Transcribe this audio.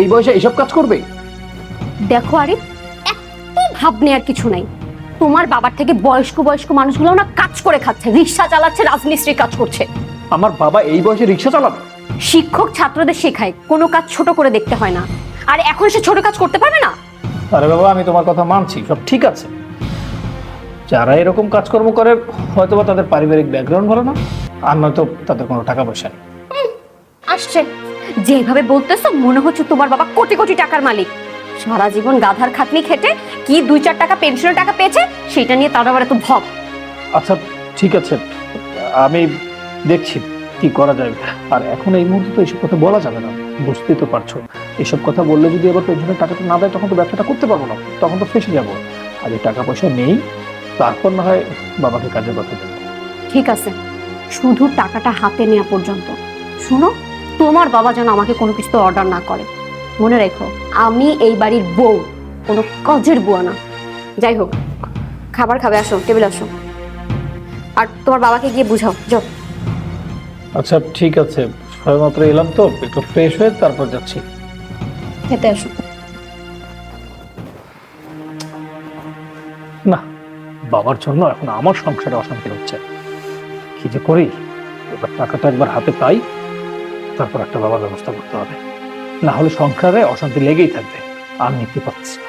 এই বয়সে এইসব কাজ করবে? দেখো আরিফ, এত ভাবনে আর কিছু নাই। তোমার বাবার থেকে বয়স্ক বয়স্ক মানুষগুলো না কাজ করে খাচ্ছে, রিক্সা চালাচ্ছে, রাজমিস্ত্রির কাজ করছে। আমার বাবা এই বয়সে রিক্সা চালাবে? শিক্ষক ছাত্রদের শেখায় কোনো কাজ ছোট করে দেখতে হয় না। আর এখন সে ছোট কাজ করতে পারবে না? আরে বাবা, আমি তোমার কথা মানছি, সব ঠিক আছে। যারা এরকম কাজকর্ম করে হয়তোবা তাদের পারিবারিক ব্যাকগ্রাউন্ড ভালো না, আর নয়তো তাদের কোনো টাকা পয়সা নেই। আসছে যেভাবে বলতেছো মনে হচ্ছে তোমার বাবা কোটি কোটি টাকার মালিক। সারা জীবন গাধার খাটনি খেটে কি 2-4 টাকা পেনশনের টাকা পেয়েছে, সেটা নিয়ে তার আবার এত ভব। আচ্ছা ঠিক আছে, আমি দেখছি কি করা যায়। আর এখন এই মুহূর্তে তো এইসব কথা বলা যাবে না, বুঝতেই তো পারছো। এইসব কথা বললে যদি আবার পেনশনের টাকাটা না দেয় তখন তো ব্যবসাটা করতে পারবো না, তখন তো ফেসে যাবো। আর এই টাকা পয়সা নেই, তারপর না হয় বাবাকে কাজের কথা দেবো। ঠিক আছে, শুধু টাকাটা হাতে নেওয়া পর্যন্ত। শুনো, তোমার বাবা যেন আমাকে কোনো কিছু অর্ডার না করে। মনে রেখো, আমি এই বাড়ির বউ, কোনো কাজের বুয়া না। যাই হোক, খাবার খাবে, আসো টেবিলে আসো। আর তোমার বাবাকে গিয়ে বুঝাও, যাও। আচ্ছা ঠিক আছে, সবেমাত্র এলাম তো, একটু ফ্রেশ হয়ে তারপর যাচ্ছি। খেতে আসো। না, বাবার জন্য এখন আমার সংসারে অশান্তি হচ্ছে, কি যে করি। এবার টাকাটা একবার হাতে পাই, তারপর একটা বাবার ব্যবস্থা করতে হবে, না হলে সংসারে অশান্তি লেগেই থাকবে। আর নিতে পারছি না।